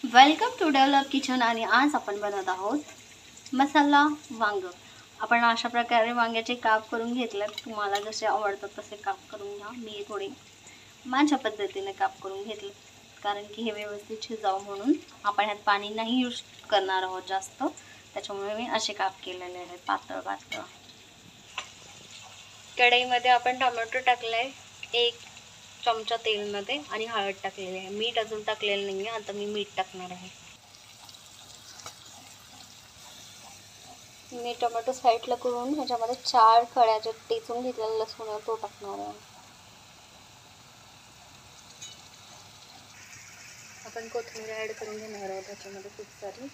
Welcome to develop kitchen आणि आज आपण बनवत आहोत मसाला वांग। आपण अशा प्रकारे वांग्याचे काप करून घेतले। तुम्हाला जसे आवडतात तसे काप करून घ्या। मी थोडे माझ्या पद्धतीने काप करून घेतले कारण की हे व्यवस्थित शिजावं म्हणून। आपण ह्यात पाणी नाही यूज करणार आहोत जास्त, त्याच्यामुळे मी असे काप केलेले आहेत पातळ पातळ। कढईमध्ये आपण टोमॅटो टाकलाय 1 चमचा तेलमध्ये आणि हळद टाकलेली आहे। मीठ अजून टाकलेलं नाहीये, आता मी मीठ टाकणार आहे। मी टोमॅटो साईडला करून ह्याच्यामध्ये 4 कळ्या जे टेचून घेतलेला लसूण आहे तो टाकणार आहे। आपण कोथिंबीर ॲड करून घेणार आहोत त्याच्यामध्ये खूप सारी।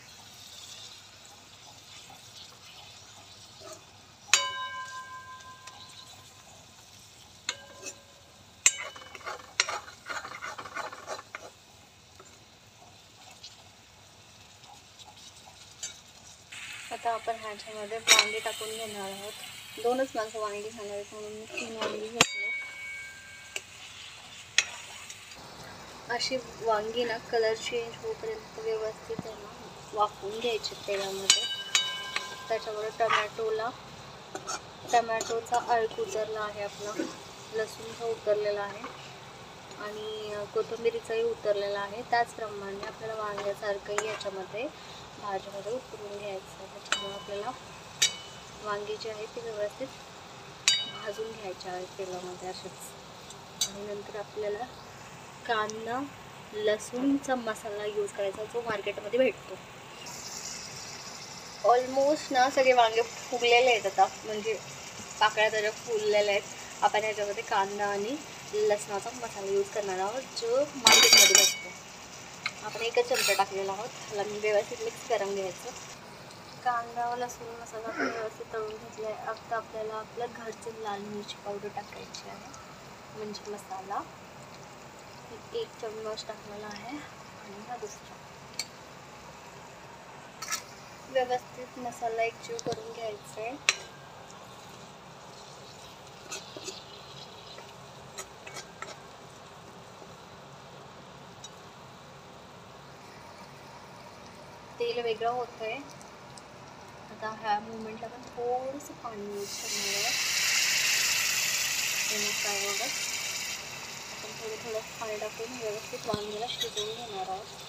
आता आपण ह्याच्यामध्ये वांगे टाकून घेणार आहोत। 2च माणसं वांगी खाणार आहेत म्हणून मी 3 वांगी घेतले। अशी वांगी ना कलर चेंज होईपर्यंत व्यवस्थित आहे ना वाफवून घ्यायचे तेलामध्ये। त्याच्यावर टमॅटोचा अर्क उतरला आहे, आपला लसूणचा उतरलेला आहे आणि कोथिंबीरीचाही उतरलेला आहे। त्याचप्रमाणे आपल्याला वांग्यासारखंही याच्यामध्ये भाजीमध्ये उतरून घ्यायचं आहे। त्याच्यामुळे आपल्याला वांगी जी आहे ती व्यवस्थित भाजून घ्यायची आहे तेलामध्ये असेच। आणि नंतर आपल्याला कांदा लसूणचा मसाला यूज करायचा जो मार्केटमध्ये भेटतो। ऑलमोस्ट ना सगळे वांगे फुगलेले आहेत आता, म्हणजे पाकळ्या त्याच्या फुललेल्या आहेत। आपण ह्याच्यामध्ये कांदा आणि लसणाचा मसाला यूज करणार आहोत जो मार्केटमध्ये भेटतो। आपण 1च चमचा टाकलेला आहोत, त्याला मी व्यवस्थित मिक्स करून घ्यायचं। कांदा व लसूण मसाला आपण व्यवस्थित तळून घेतला आहे। आता आपल्याला आपल्या घरची लाल मिरची पावडर टाकायची आहे, म्हणजे मसाला 1 चम्मच टाकलेला आहे आणि हा दुसरा। व्यवस्थित मसाला एकजीव करून घ्यायचा आहे। तेल वेगळं होतंय। आता ह्या मोमेंटला पण थोडंसं पाणी यूज करणार आहे फ्रायवर। आपण थोडं पाणी टाकून व्यवस्थित वांग्याला शिजवून घेणार आहोत।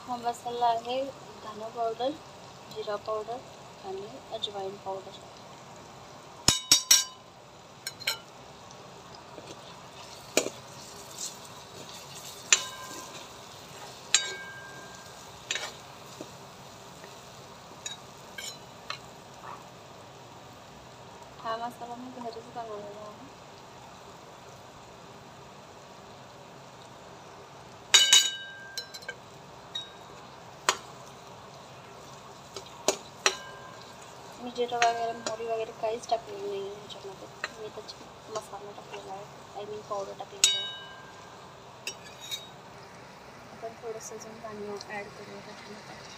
हा मसाला आहे धना पावडर, जिरा पावडर आणि अजवाइन पावडर। हा मसाला मी घरीच बनवलेला आहे। मी जिरा वगैरे मोहरी वगैरे काहीच टाकलेलं नाही आहे ह्याच्यामध्ये। मी त्याची मसाला टाकलेला आहे, आय मीन पावडर टाकलेली आहे। आपण थोडंसं अजून पाणी ॲड करूया त्याच्यामध्ये।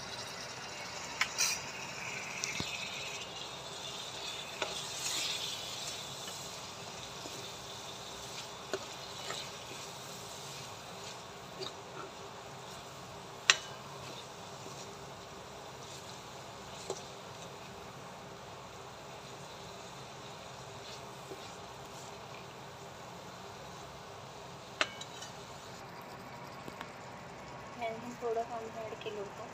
मी थोडं पाणी ॲड केलं होतं,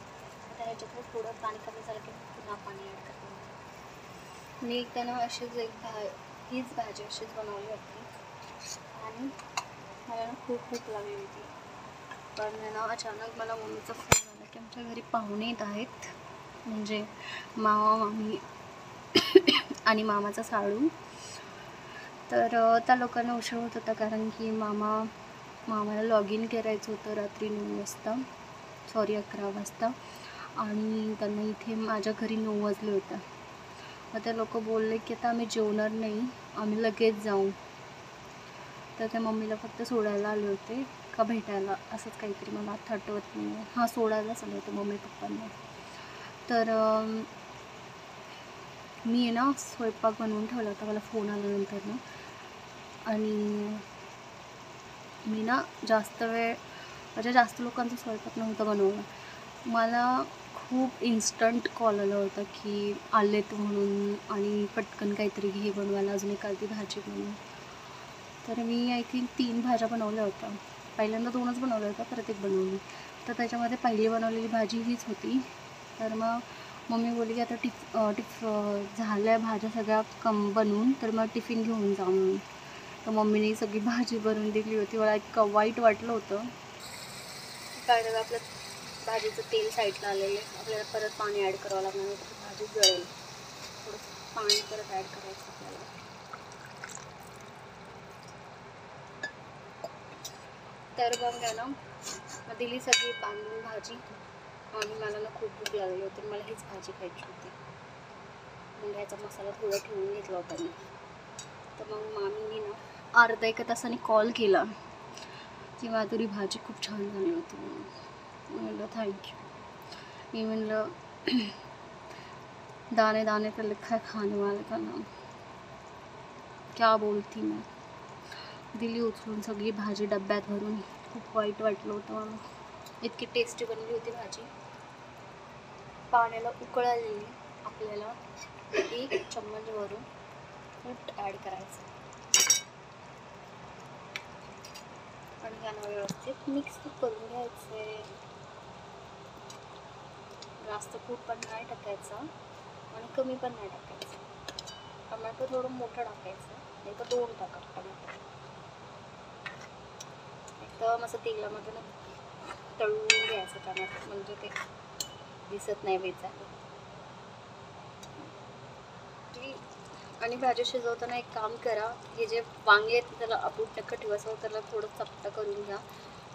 आता ह्याच्यातलं थोडं पाणी कमी झालं की पुन्हा पाणी ॲड करते। मी एकदा ना अशीच हीच भाजी अशीच बनवली होती आणि मला ना खूप भूक लागली होती। पण ना अचानक मला मम्मीचा फोन आला की आमच्या घरी पाहुणे येत आहेत, म्हणजे मामा मामी आणि मामाचा साडू। तर त्या लोकांना उशीर होत होता कारण की मामाला लॉग इन करायचं होतं रात्री 9 वाजता। सॉरी 11 वाजता. आणि त्यांना इथे माझ्या घरी 9 वाजले होते. मग ते लोक बोलले की आता आम्ही जेवणार नाही, आम्ही लगेच जाऊ. तर त्या मम्मीला फक्त सोडायला आले होते का भेटायला असंच काहीतरी, मला आता आठवत नाही आहे. हां, सोडायलाच आले होते मम्मी पप्पांना. तर मी आहे ना स्वयंपाक बनवून ठेवला होता, मला फोन आल्यानंतर ना. आणि मी ना जास्त वेळ म्हणजे जास्त लोकांचा स्वयंपाक नव्हता बनवला. मला खूप इन्स्टंट कॉल आला होता की आलेत म्हणून आणि पटकन काहीतरी घे बनवायला, अजून एखादी भाजी बनवून. तर मी आय थिंक 3 भाज्या बनवल्या होत्या. पहिल्यांदा 2च बनवल्या होत्या, परत 1 बनवली. तर त्याच्यामध्ये पहिली बनवलेली भाजी हीच होती. तर मग मम्मी बोलली की आता झाल्या भाज्या सगळ्या बनवून, तर मग टिफिन घेऊन जा म्हणून. तर मम्मीने सगळी भाजी बनवून दिली होती. मला इतकं वाईट वाटलं होतं. काय तर आपलं भाजीचं तेल साईडला आलेलं आहे, आपल्याला परत पाणी ॲड करावं लागणार नाही, तर भाजी जळेल. थोडंसं पाणी परत ॲड करायचं आपल्याला. तर मग आहे ना, मग दिली सगळी बांधून भाजी. आणि मला ना खूप भूक लागली होती, मला हीच भाजी खायची होती. मग ह्याचा मसाला थोडा ठेवून घेतला होता मी. तर मग मामीनी ना अर्धा 1 तासाने कॉल केला की माधुरी भाजी खूप छान झाली होती म्हणून. म्हणलं थँक्यू. मी म्हणलं दाने दाने पे लिखा है खाने वाले का नाम, क्या बोलती मैं. दिली उचलून सगळी भाजी डब्यात भरून. खूप वाईट वाटलं होतं मला. इतकी टेस्टी बनली होती भाजी. पाण्याला उकळ आलेली, आपल्याला 1 चम्मच भरून कूट ॲड करायचं आणि ह्याला व्यवस्थित मिक्स करून घ्यायचे. जास्त कूट पण नाही टाकायचं आणि कमी पण नाही टाकायचं. टमॅटो थोडं मोठं टाकायचं, नाही तर 2 टाका टमॅटो. एकदम असं तेलामध्ये ना तळून घ्यायचं टमॅटो, म्हणजे ते दिसत नाही वेचायला. आणि भाजी शिजवताना एक काम करा, हे जे वांगे आहेत त्याला आपण टक्क ठेवायचं, त्याला थोडं चपटं करून घ्या.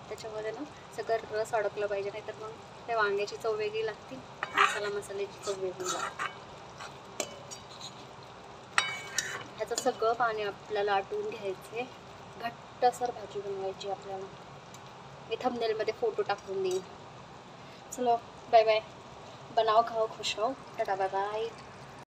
त्याच्यामध्ये ना सगळं रस अडकलं पाहिजे, नाहीतर मग त्या वांग्याची चव वेगळी लागते, मसाल्याची चव वेगळी लागते. ह्याचं सगळं पाणी आपल्याला आटवून घ्यायचे. घट्टसर भाजी बनवायची आपल्याला. मी थंबनेलमध्ये फोटो टाकून देईन. चलो बाय बाय. बनाओ खाओ खुश हो. Ta-ta bye bye.